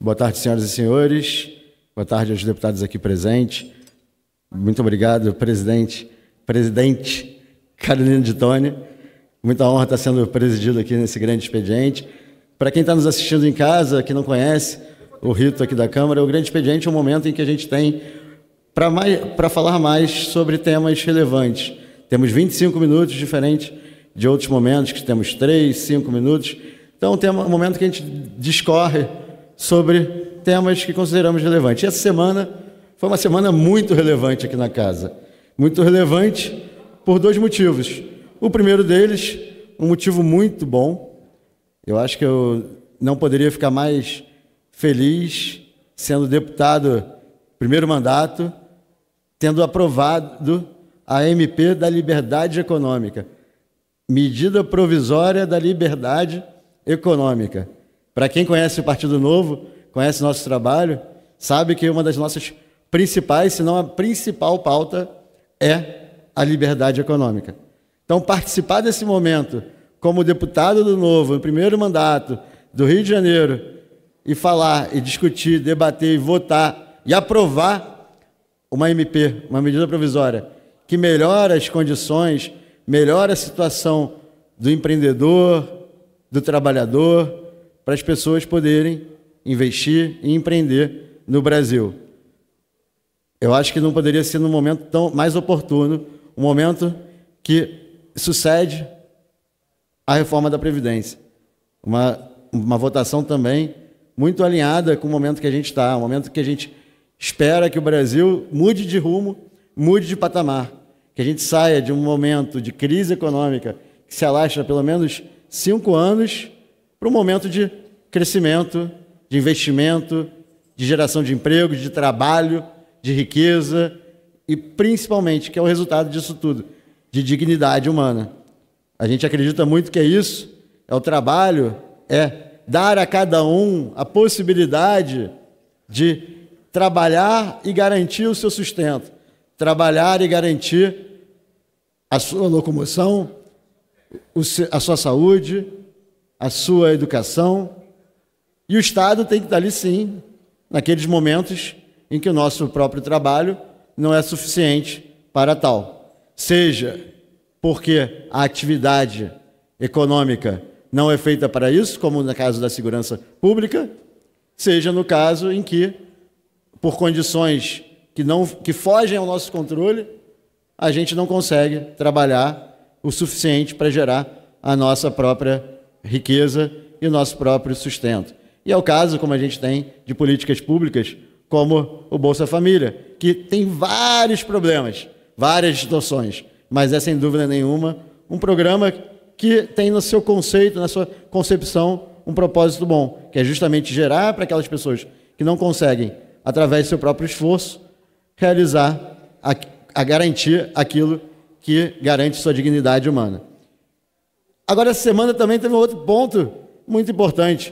Boa tarde, senhoras e senhores. Boa tarde aos deputados aqui presentes. Muito obrigado, presidente Carolina de Tone. Muita honra estar sendo presidido aqui nesse grande expediente. Para quem está nos assistindo em casa, que não conhece o rito aqui da Câmara, o grande expediente é um momento em que a gente tem para falar mais sobre temas relevantes. Temos 25 minutos, diferente de outros momentos, que temos 3, 5 minutos. Então, tem um momento que a gente discorre sobre temas que consideramos relevantes. E essa semana foi uma semana muito relevante aqui na casa. Muito relevante por 2 motivos. O primeiro deles, um motivo muito bom. Eu acho que eu não poderia ficar mais feliz sendo deputado primeiro mandato, tendo aprovado a MP da Liberdade Econômica, medida provisória da liberdade econômica. Para quem conhece o Partido Novo, conhece nosso trabalho, sabe que uma das nossas principais, se não a principal pauta, é a liberdade econômica. Então, participar desse momento como deputado do Novo, no primeiro mandato do Rio de Janeiro, e falar, e discutir, debater, e votar, e aprovar uma MP, uma medida provisória, que melhora as condições, melhora a situação do empreendedor, do trabalhador, para as pessoas poderem investir e empreender no Brasil. Eu acho que não poderia ser num momento tão mais oportuno, um momento que sucede à reforma da Previdência. Uma votação também muito alinhada com o momento que a gente está, um momento que a gente espera que o Brasil mude de rumo, mude de patamar, que a gente saia de um momento de crise econômica que se alastra há pelo menos 5 anos para um momento de crescimento, de investimento, de geração de emprego, de trabalho, de riqueza e, principalmente, que é o resultado disso tudo, de dignidade humana. A gente acredita muito que é isso, é o trabalho, é dar a cada um a possibilidade de trabalhar e garantir o seu sustento, trabalhar e garantir a sua locomoção, a sua saúde, a sua educação. E o Estado tem que estar ali, sim, naqueles momentos em que o nosso próprio trabalho não é suficiente para tal. Seja porque a atividade econômica não é feita para isso, como no caso da segurança pública, seja no caso em que, por condições que fogem ao nosso controle, a gente não consegue trabalhar o suficiente para gerar a nossa própria riqueza e o nosso próprio sustento. E é o caso, como a gente tem, de políticas públicas, como o Bolsa Família, que tem vários problemas, várias distorções, mas é, sem dúvida nenhuma, um programa que tem no seu conceito, na sua concepção, um propósito bom, que é justamente gerar para aquelas pessoas que não conseguem, através do seu próprio esforço, realizar, a garantir aquilo que garante sua dignidade humana. Agora, essa semana também teve um outro ponto muito importante,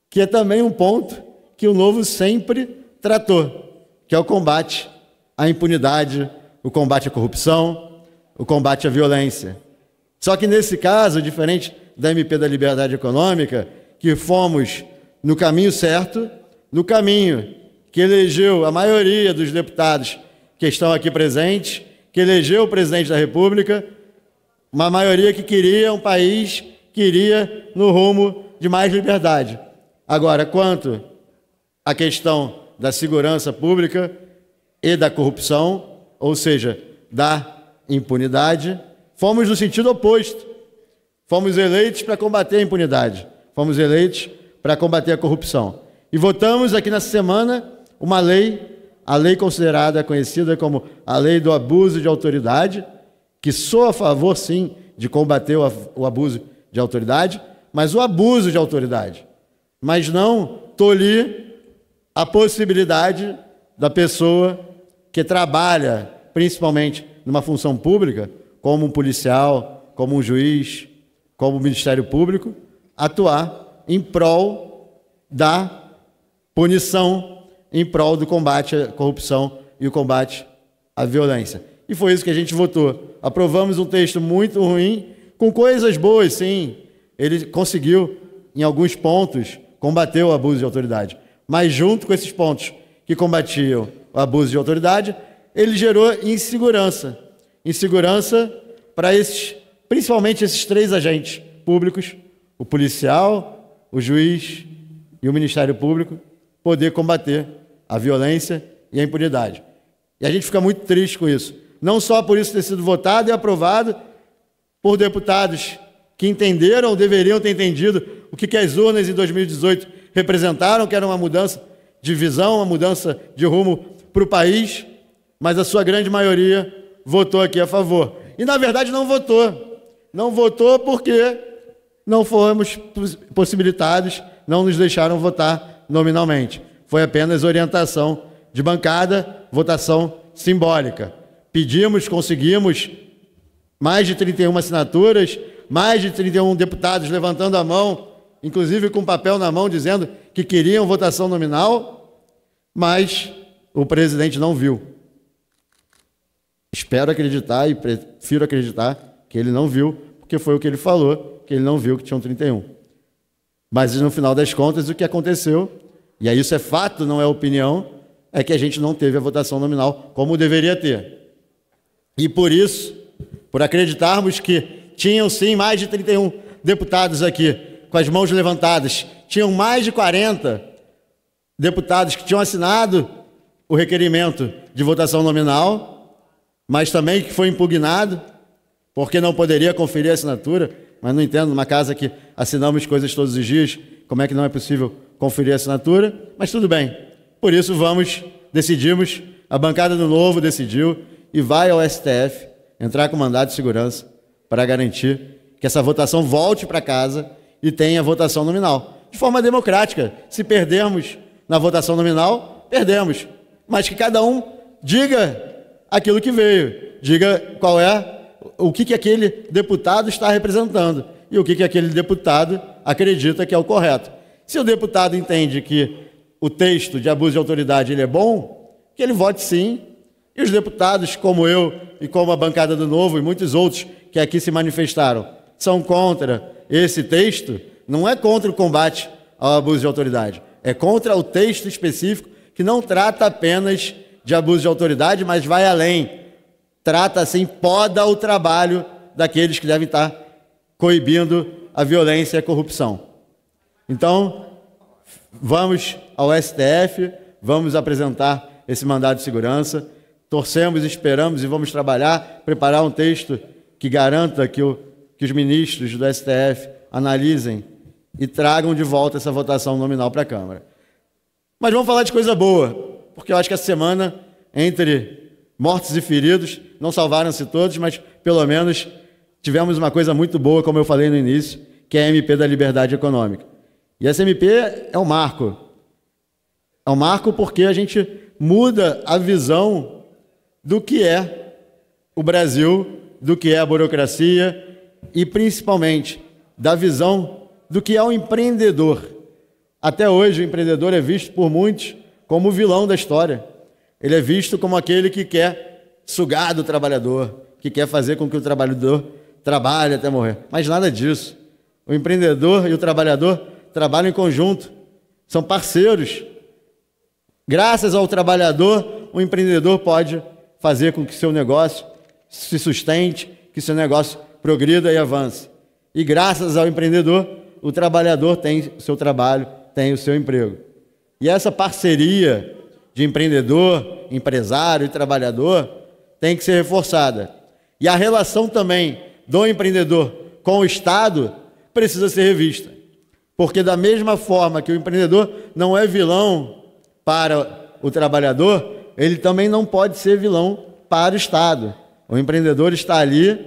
que é também um ponto que o Novo sempre tratou, que é o combate à impunidade, o combate à corrupção, o combate à violência. Só que nesse caso, diferente da MP da Liberdade Econômica, que fomos no caminho certo, no caminho que elegeu a maioria dos deputados que estão aqui presentes, que elegeu o presidente da República, uma maioria que queria um país que iria no rumo de mais liberdade. Agora, quanto à questão da segurança pública e da corrupção, ou seja, da impunidade, fomos no sentido oposto. Fomos eleitos para combater a impunidade. Fomos eleitos para combater a corrupção. E votamos aqui nessa semana uma lei, a lei considerada, conhecida como a lei do abuso de autoridade, que sou a favor, sim, de combater o abuso de autoridade, mas o abuso de autoridade. Mas não tolir a possibilidade da pessoa que trabalha, principalmente numa função pública, como um policial, como um juiz, como o Ministério Público, atuar em prol da punição, em prol do combate à corrupção e o combate à violência. E foi isso que a gente votou. Aprovamos um texto muito ruim, com coisas boas, sim. Ele conseguiu, em alguns pontos, combater o abuso de autoridade. mas junto com esses pontos que combatiam o abuso de autoridade, ele gerou insegurança. Insegurança para principalmente esses 3 agentes públicos, o policial, o juiz e o Ministério Público, poder combater a violência e a impunidade. E a gente fica muito triste com isso. Não só por isso ter sido votado e aprovado por deputados que entenderam ou deveriam ter entendido o que as urnas em 2018 representaram, que era uma mudança de visão, uma mudança de rumo para o país, mas a sua grande maioria votou aqui a favor. E, na verdade, não votou. Não votou porque não fomos possibilitados, não nos deixaram votar nominalmente. Foi apenas orientação de bancada, votação simbólica. Pedimos, conseguimos mais de 31 assinaturas, mais de 31 deputados levantando a mão, inclusive com papel na mão, dizendo que queriam votação nominal, mas o presidente não viu. Espero acreditar e prefiro acreditar que ele não viu, porque foi o que ele falou, que ele não viu que tinham 31. Mas, no final das contas, o que aconteceu, e aí isso é fato, não é opinião, é que a gente não teve a votação nominal como deveria ter. E por isso, por acreditarmos que tinham sim mais de 31 deputados aqui, com as mãos levantadas, tinham mais de 40 deputados que tinham assinado o requerimento de votação nominal, mas também que foi impugnado, porque não poderia conferir a assinatura. Mas não entendo, numa casa que assinamos coisas todos os dias, como é que não é possível conferir a assinatura? Mas tudo bem. Por isso decidimos, a bancada do Novo decidiu e vai ao STF entrar com mandado de segurança para garantir que essa votação volte para casa e tenha votação nominal. De forma democrática. Se perdermos na votação nominal, perdemos. Mas que cada um diga aquilo que veio, diga qual é, o que aquele deputado está representando e o que aquele deputado acredita que é o correto. Se o deputado entende que o texto de abuso de autoridade ele é bom, que ele vote sim. E os deputados, como eu e como a bancada do Novo e muitos outros que aqui se manifestaram, são contra esse texto, não é contra o combate ao abuso de autoridade, é contra o texto específico que não trata apenas de abuso de autoridade, mas vai além. Trata, assim, poda o trabalho daqueles que devem estar coibindo a violência e a corrupção. Então, vamos ao STF, vamos apresentar esse mandado de segurança, torcemos, esperamos e vamos trabalhar, preparar um texto que garanta que os ministros do STF analisem e tragam de volta essa votação nominal para a Câmara. Mas vamos falar de coisa boa, porque eu acho que essa semana, entre mortos e feridos, não salvaram-se todos, mas pelo menos tivemos uma coisa muito boa, como eu falei no início, que é a MP da Liberdade Econômica. E essa MP é um marco. É um marco porque a gente muda a visão do que é o Brasil, do que é a burocracia e, principalmente, da visão do que é o empreendedor. Até hoje, o empreendedor é visto por muitos como o vilão da história. Ele é visto como aquele que quer sugar do trabalhador, que quer fazer com que o trabalhador trabalhe até morrer. Mas nada disso. O empreendedor e o trabalhador trabalham em conjunto, são parceiros. Graças ao trabalhador, o empreendedor pode fazer com que seu negócio se sustente, que seu negócio progrida e avance. E graças ao empreendedor, o trabalhador tem o seu trabalho, tem o seu emprego. E essa parceria de empreendedor, empresário e trabalhador tem que ser reforçada. E a relação também do empreendedor com o Estado precisa ser revista. Porque da mesma forma que o empreendedor não é vilão para o trabalhador, ele também não pode ser vilão para o Estado. O empreendedor está ali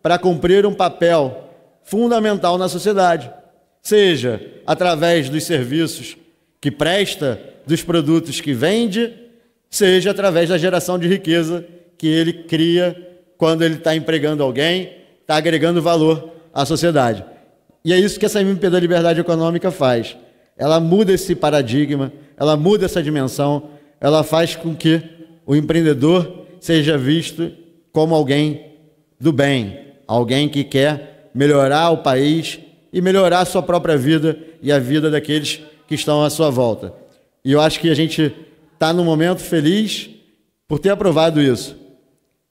para cumprir um papel fundamental na sociedade, seja através dos serviços que presta, dos produtos que vende, seja através da geração de riqueza que ele cria quando ele está empregando alguém, está agregando valor à sociedade. E é isso que essa MP da Liberdade Econômica faz. Ela muda esse paradigma, ela muda essa dimensão, ela faz com que o empreendedor seja visto como alguém do bem, alguém que quer melhorar o país e melhorar a sua própria vida e a vida daqueles que estão à sua volta. E eu acho que a gente está num momento feliz por ter aprovado isso.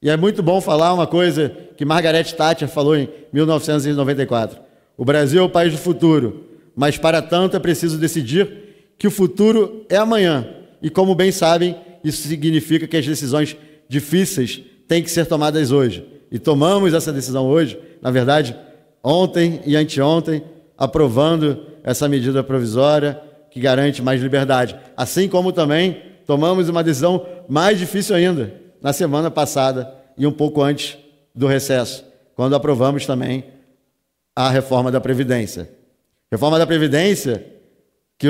E é muito bom falar uma coisa que Margaret Thatcher falou em 1994. O Brasil é o país do futuro, mas para tanto é preciso decidir que o futuro é amanhã. E como bem sabem, isso significa que as decisões difíceis têm que ser tomadas hoje. E tomamos essa decisão hoje, na verdade, ontem e anteontem, aprovando essa medida provisória que garante mais liberdade. Assim como também tomamos uma decisão mais difícil ainda, na semana passada e um pouco antes do recesso, quando aprovamos também a reforma da Previdência. Reforma da Previdência que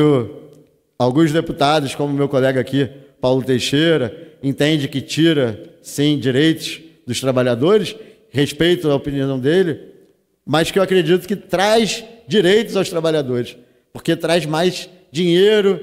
alguns deputados, como meu colega aqui, Paulo Teixeira, entende que tira, sim, direitos dos trabalhadores, respeito a opinião dele, mas que eu acredito que traz direitos aos trabalhadores, porque traz mais dinheiro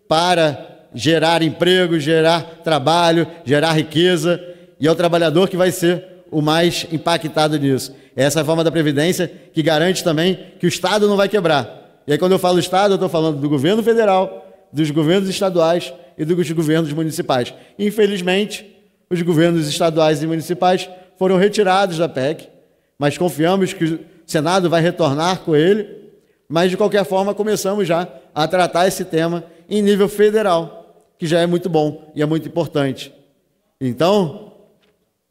para gerar emprego, gerar trabalho, gerar riqueza, e é o trabalhador que vai ser o mais impactado nisso. Essa é a reforma da Previdência que garante também que o Estado não vai quebrar. E aí, quando eu falo Estado, eu estou falando do governo federal, dos governos estaduais e dos governos municipais. Infelizmente, os governos estaduais e municipais foram retirados da PEC, mas confiamos que o Senado vai retornar com ele, mas, de qualquer forma, começamos já a tratar esse tema em nível federal, que já é muito bom e é muito importante. Então,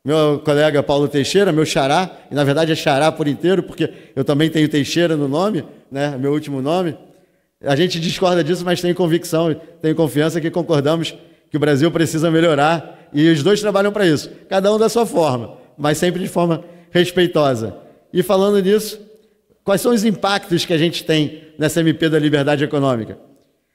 meu colega Paulo Teixeira, meu xará, e na verdade é xará por inteiro, porque eu também tenho Teixeira no nome, né, meu último nome, a gente discorda disso, mas tem convicção, tenho confiança que concordamos que o Brasil precisa melhorar, e os dois trabalham para isso, cada um da sua forma, mas sempre de forma respeitosa. E falando nisso, quais são os impactos que a gente tem nessa MP da liberdade econômica?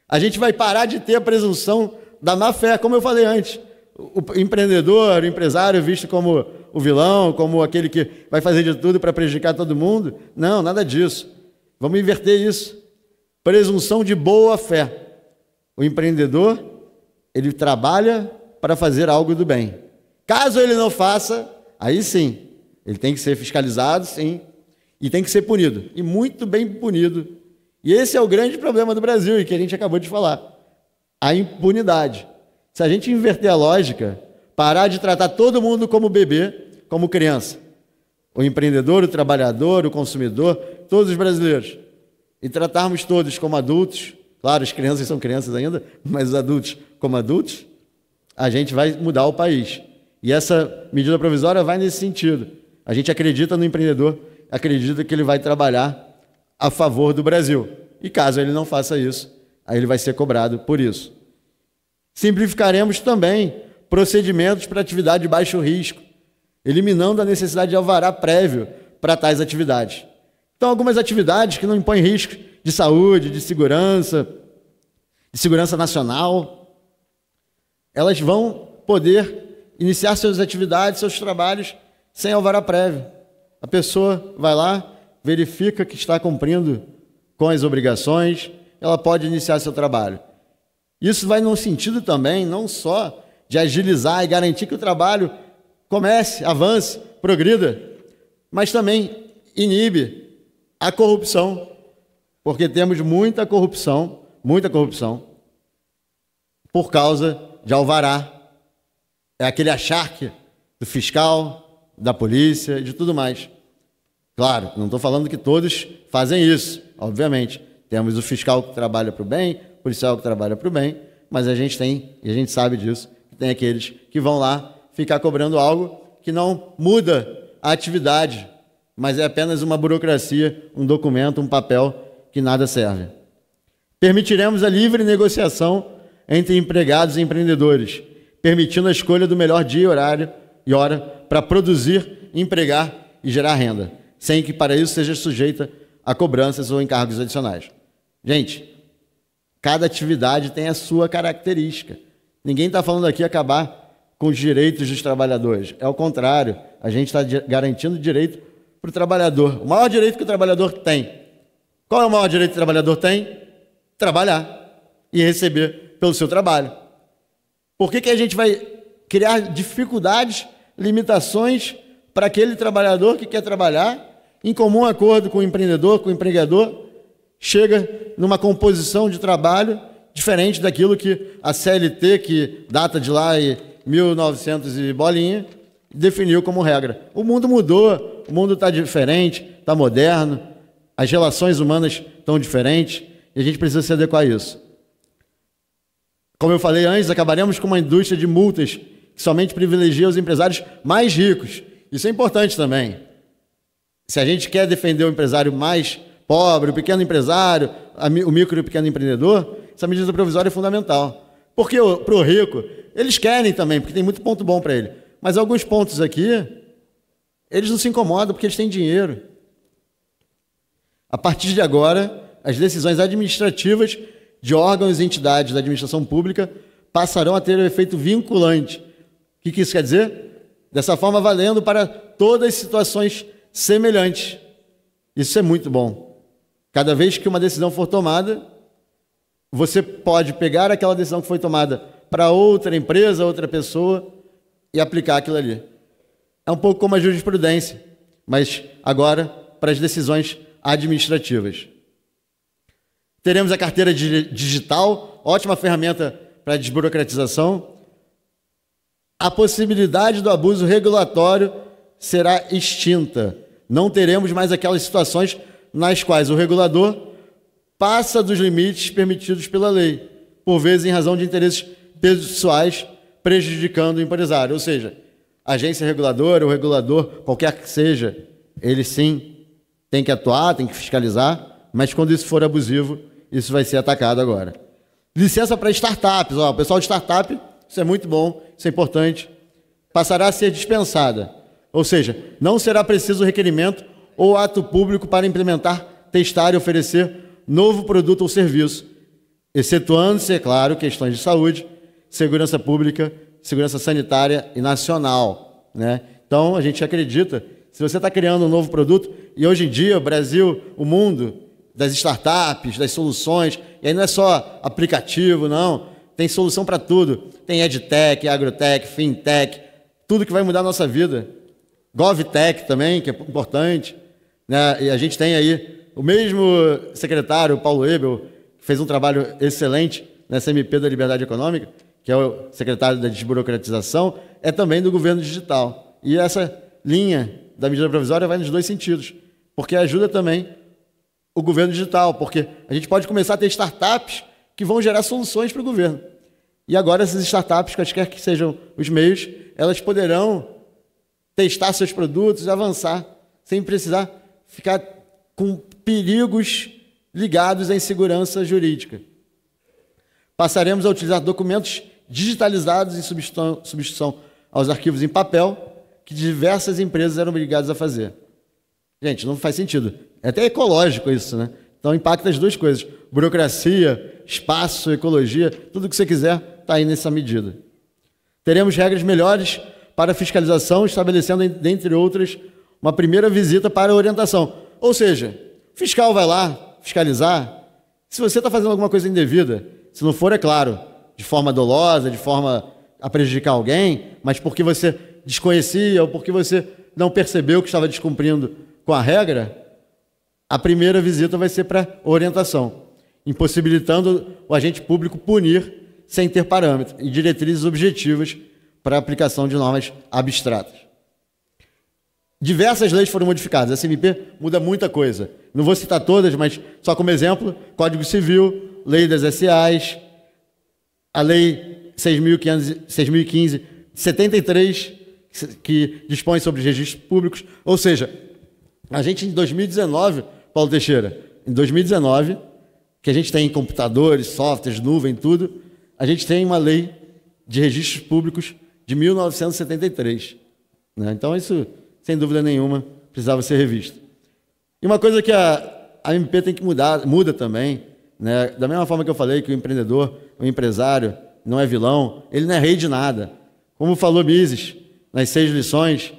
A gente vai parar de ter a presunção da má-fé, como eu falei antes. O empreendedor, o empresário visto como o vilão, como aquele que vai fazer de tudo para prejudicar todo mundo. Não, nada disso. Vamos inverter isso. Presunção de boa-fé. O empreendedor, ele trabalha para fazer algo do bem. Caso ele não faça, aí sim, ele tem que ser fiscalizado, sim, e tem que ser punido, e muito bem punido. E esse é o grande problema do Brasil, e que a gente acabou de falar, a impunidade. Se a gente inverter a lógica, parar de tratar todo mundo como bebê, como criança, o empreendedor, o trabalhador, o consumidor, todos os brasileiros, e tratarmos todos como adultos, claro, as crianças são crianças ainda, mas os adultos como adultos, a gente vai mudar o país. E essa medida provisória vai nesse sentido. A gente acredita no empreendedor, acredita que ele vai trabalhar a favor do Brasil. E caso ele não faça isso, aí ele vai ser cobrado por isso. Simplificaremos também procedimentos para atividade de baixo risco, eliminando a necessidade de alvará prévio para tais atividades. Então, algumas atividades que não impõem risco de saúde, de segurança nacional, elas vão poder iniciar suas atividades, seus trabalhos, sem alvará prévio. A pessoa vai lá, verifica que está cumprindo com as obrigações, ela pode iniciar seu trabalho. Isso vai no sentido também, não só de agilizar e garantir que o trabalho comece, avance, progrida, mas também inibe a corrupção, porque temos muita corrupção por causa de alvará. É aquele acharque do fiscal, da polícia e de tudo mais. Claro, não estou falando que todos fazem isso, obviamente. Temos o fiscal que trabalha para o bem, o policial que trabalha para o bem, mas a gente tem, e a gente sabe disso, que tem aqueles que vão lá ficar cobrando algo que não muda a atividade, mas é apenas uma burocracia, um documento, um papel que nada serve. Permitiremos a livre negociação entre empregados e empreendedores, permitindo a escolha do melhor dia e hora para produzir, empregar e gerar renda, sem que para isso seja sujeita a cobranças ou encargos adicionais. Gente, cada atividade tem a sua característica. Ninguém está falando aqui acabar com os direitos dos trabalhadores. É o contrário, a gente está garantindo direito para o trabalhador. O maior direito que o trabalhador tem. Qual é o maior direito que o trabalhador tem? Trabalhar e receber pelo seu trabalho. Por que a gente vai criar dificuldades, limitações para aquele trabalhador que quer trabalhar, em comum acordo com o empreendedor, com o empregador, chega numa composição de trabalho diferente daquilo que a CLT, que data de lá em 1900 e bolinha, definiu como regra. O mundo mudou, o mundo está diferente, está moderno, as relações humanas estão diferentes e a gente precisa se adequar a isso. Como eu falei antes, acabaremos com uma indústria de multas que somente privilegia os empresários mais ricos. Isso é importante também. Se a gente quer defender o empresário mais pobre, o pequeno empresário, o micro e o pequeno empreendedor, essa medida provisória é fundamental. Porque para o rico, eles querem também, porque tem muito ponto bom para ele. Mas alguns pontos aqui, eles não se incomodam porque eles têm dinheiro. A partir de agora, as decisões administrativas de órgãos e entidades da administração pública passarão a ter um efeito vinculante. O que isso quer dizer? Dessa forma, valendo para todas as situações semelhantes. Isso é muito bom. Cada vez que uma decisão for tomada, você pode pegar aquela decisão que foi tomada para outra empresa, outra pessoa e aplicar aquilo ali. É um pouco como a jurisprudência, mas agora para as decisões administrativas. Teremos a carteira digital, ótima ferramenta para a desburocratização. A possibilidade do abuso regulatório será extinta. Não teremos mais aquelas situações nas quais o regulador passa dos limites permitidos pela lei, por vezes em razão de interesses pessoais prejudicando o empresário. Ou seja, a agência reguladora, o regulador, qualquer que seja, ele sim tem que atuar, tem que fiscalizar, mas quando isso for abusivo, isso vai ser atacado agora. Licença para startups. O pessoal de startup, isso é muito bom, isso é importante, passará a ser dispensada. Ou seja, não será preciso requerimento ou ato público para implementar, testar e oferecer novo produto ou serviço, excetuando-se, é claro, questões de saúde, segurança pública, segurança sanitária e nacional, né? Então, a gente acredita, se você está criando um novo produto, e hoje em dia o Brasil, o mundo das startups, das soluções, e aí não é só aplicativo, não, tem solução para tudo, tem edtech, agrotech, fintech, tudo que vai mudar a nossa vida. GovTech também, que é importante, né? E a gente tem aí o mesmo secretário, Paulo Ebel, que fez um trabalho excelente nessa MP da Liberdade Econômica, que é o secretário da desburocratização, é também do governo digital. E essa linha da medida provisória vai nos dois sentidos, porque ajuda também o governo digital, porque a gente pode começar a ter startups que vão gerar soluções para o governo. E agora essas startups, quaisquer que sejam os meios, elas poderão testar seus produtos e avançar, sem precisar ficar com perigos ligados à insegurança jurídica. Passaremos a utilizar documentos digitalizados em substituição aos arquivos em papel que diversas empresas eram obrigadas a fazer. Gente, não faz sentido. É até ecológico isso, né? Então impacta as duas coisas. Burocracia, espaço, ecologia, tudo que você quiser está aí nessa medida. Teremos regras melhores para fiscalização, estabelecendo, dentre outras, uma primeira visita para orientação. Ou seja, o fiscal vai lá fiscalizar. Se você está fazendo alguma coisa indevida, se não for, é claro, de forma dolosa, de forma a prejudicar alguém, mas porque você desconhecia ou porque você não percebeu que estava descumprindo com a regra, a primeira visita vai ser para orientação, impossibilitando o agente público punir sem ter parâmetros e diretrizes objetivas para a aplicação de normas abstratas. Diversas leis foram modificadas. A SMP muda muita coisa. Não vou citar todas, mas só como exemplo, Código Civil, Lei das SAs, a Lei 6.015 de 73, que dispõe sobre os registros públicos. Ou seja, a gente em 2019, Paulo Teixeira, em 2019, que a gente tem computadores, softwares, nuvem, tudo, a gente tem uma lei de registros públicos de 1973. Né? Então, isso, sem dúvida nenhuma, precisava ser revisto. E uma coisa que a MP tem que mudar, muda também, né? Da mesma forma que eu falei que o empreendedor, o empresário, não é vilão, ele não é rei de nada. Como falou Mises, nas 6 lições,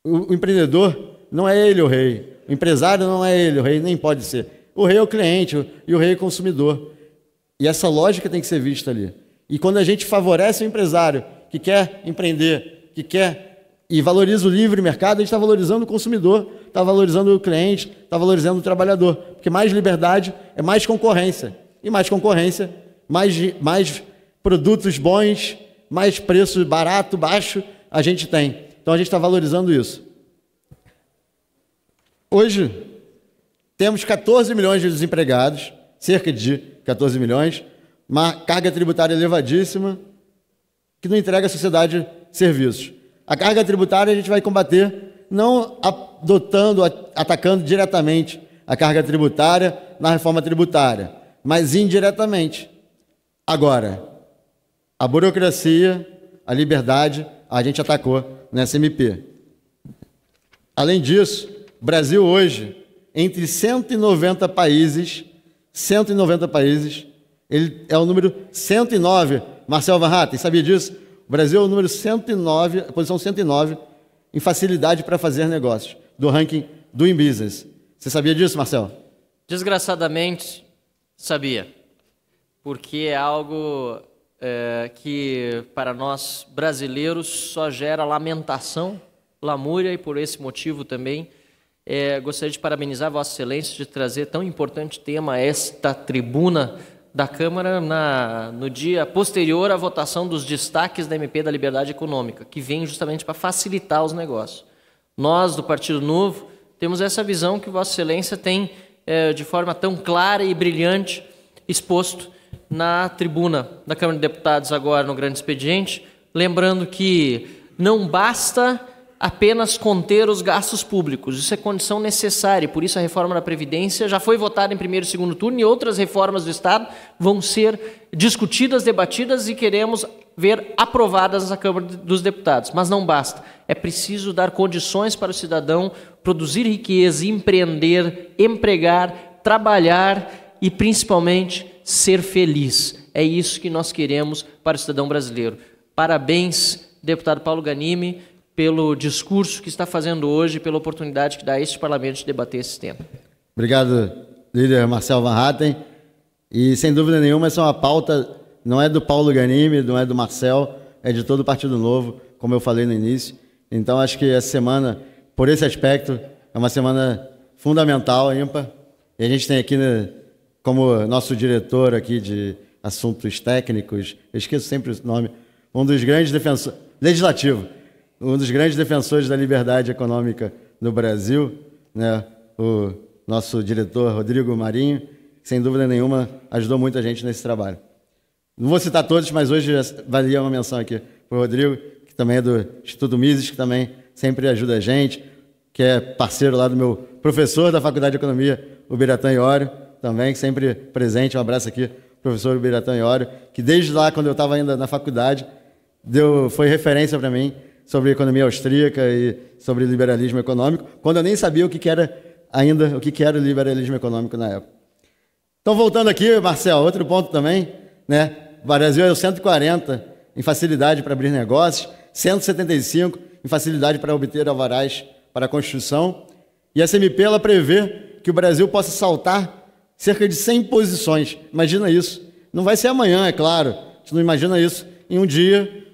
o empreendedor não é ele o rei, o empresário não é ele o rei, nem pode ser. O rei é o cliente e o rei é o consumidor. E essa lógica tem que ser vista ali. E quando a gente favorece o empresário que quer empreender, que quer e valoriza o livre mercado, a gente está valorizando o consumidor, está valorizando o cliente, está valorizando o trabalhador. Porque mais liberdade é mais concorrência. E mais concorrência mais produtos bons, mais preço barato, baixo, a gente tem. Então, a gente está valorizando isso. Hoje, temos 14 milhões de desempregados, cerca de 14 milhões, uma carga tributária elevadíssima, que não entrega à sociedade serviços. A carga tributária a gente vai combater não atacando diretamente a carga tributária na reforma tributária, mas indiretamente. Agora, a burocracia, a liberdade, a gente atacou nessa MP. Além disso, o Brasil hoje, entre 190 países, ele é o número 109. Marcel Van Hatten, sabia disso? O Brasil é o número 109, a posição 109, em facilidade para fazer negócios, do ranking Doing Business. Você sabia disso, Marcel? Desgraçadamente, sabia. Porque é algo que, para nós brasileiros, só gera lamentação, lamúria, e por esse motivo também gostaria de parabenizar Vossa Excelência de trazer tão importante tema a esta tribuna da Câmara no dia posterior à votação dos destaques da MP da Liberdade Econômica, que vem justamente para facilitar os negócios. Nós, do Partido Novo, temos essa visão que Vossa Excelência tem, de forma tão clara e brilhante, exposto na tribuna da Câmara de Deputados, agora no grande expediente, lembrando que não basta apenas conter os gastos públicos. Isso é condição necessária, por isso a reforma da Previdência já foi votada em primeiro e segundo turno, e outras reformas do Estado vão ser discutidas, debatidas e queremos ver aprovadas na Câmara dos Deputados. Mas não basta, é preciso dar condições para o cidadão produzir riqueza, empreender, empregar, trabalhar e, principalmente, ser feliz. É isso que nós queremos para o cidadão brasileiro. Parabéns, deputado Paulo Ganimi, pelo discurso que está fazendo hoje, pela oportunidade que dá a este parlamento de debater esse tema. Obrigado, líder Marcel Van Hatten. E, sem dúvida nenhuma, essa é uma pauta, não é do Paulo Ganimi, não é do Marcel, é de todo o Partido Novo, como eu falei no início. Então, acho que essa semana, por esse aspecto, é uma semana fundamental, ímpar. E a gente tem aqui, como nosso diretor aqui de assuntos técnicos, eu esqueço sempre o nome, um dos grandes defensores, legislativo, um dos grandes defensores da liberdade econômica no Brasil, né, o nosso diretor Rodrigo Marinho, que, sem dúvida nenhuma, ajudou muita gente nesse trabalho. Não vou citar todos, mas hoje valia uma menção aqui para o Rodrigo, que também é do Instituto Mises, que também sempre ajuda a gente, que é parceiro lá do meu professor da Faculdade de Economia, o Biratã Iório, também, que sempre presente. Um abraço aqui, professor Biratã Iório, que desde lá, quando eu estava ainda na faculdade, foi referência para mim sobre economia austríaca e sobre liberalismo econômico, quando eu nem sabia o que era o liberalismo econômico na época. Então, voltando aqui, Marcel, outro ponto também, né? O Brasil é o 140 em facilidade para abrir negócios, 175 em facilidade para obter alvarás para a construção, e essa MP ela prevê que o Brasil possa saltar cerca de 100 posições. Imagina isso. Não vai ser amanhã, é claro. A gente não imagina isso em um dia,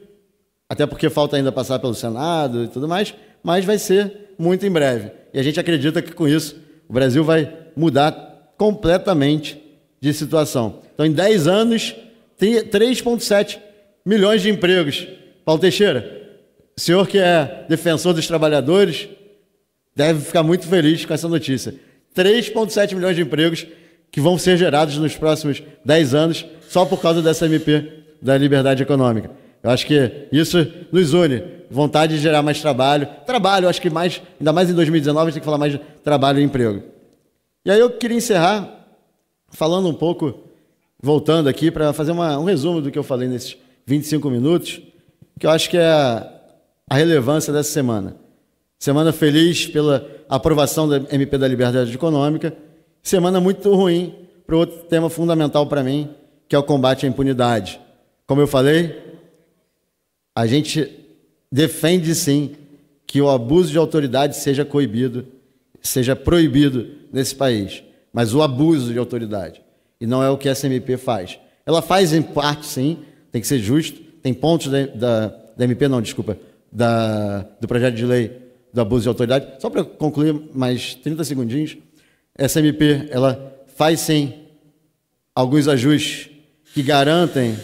até porque falta ainda passar pelo Senado e tudo mais, mas vai ser muito em breve. E a gente acredita que com isso o Brasil vai mudar completamente de situação. Então, em 10 anos, tem 3,7 milhões de empregos. Paulo Teixeira, o senhor que é defensor dos trabalhadores, deve ficar muito feliz com essa notícia. 3,7 milhões de empregos que vão ser gerados nos próximos 10 anos só por causa dessa MP da liberdade econômica. Eu acho que isso nos une. Vontade de gerar mais trabalho. Trabalho, eu acho que mais, ainda mais em 2019, a gente tem que falar mais de trabalho e emprego. E aí eu queria encerrar falando um pouco, voltando aqui para fazer um resumo do que eu falei nesses 25 minutos, que eu acho que é a relevância dessa semana. Semana feliz pela aprovação da MP da Liberdade Econômica, semana muito ruim para outro tema fundamental para mim, que é o combate à impunidade. Como eu falei, a gente defende sim que o abuso de autoridade seja coibido, seja proibido nesse país, mas o abuso de autoridade, e não é o que essa MP faz. Ela faz em parte sim, tem que ser justo, tem pontos da MP, não, desculpa, do projeto de lei do abuso de autoridade. Só para concluir mais 30 segundinhos, essa MP ela faz sim alguns ajustes que garantem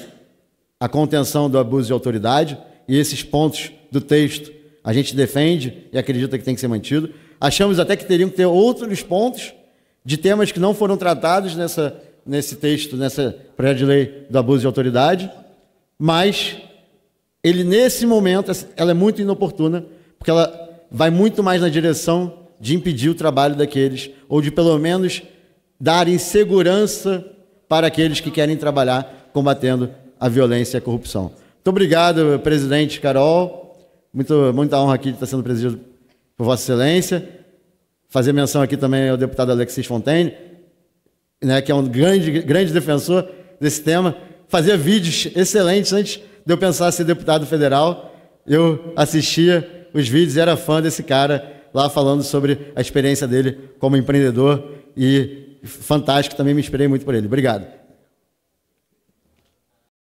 a contenção do abuso de autoridade, e esses pontos do texto a gente defende e acredita que tem que ser mantido. Achamos até que teriam que ter outros pontos de temas que não foram tratados nesse texto, nessa projeto de lei do abuso de autoridade, mas ele, nesse momento, ela é muito inoportuna, porque ela vai muito mais na direção de impedir o trabalho daqueles, ou de, pelo menos, dar insegurança para aqueles que querem trabalhar combatendo a violência e a corrupção. Muito obrigado, presidente Carol. Muita honra aqui de estar sendo presidido por Vossa Excelência. Fazer menção aqui também ao deputado Alexis Fontaine, né, que é um grande defensor desse tema. Fazia vídeos excelentes antes de eu pensar em ser deputado federal. Eu assistia os vídeos e era fã desse cara lá falando sobre a experiência dele como empreendedor, e fantástico, também me inspirei muito por ele. Obrigado.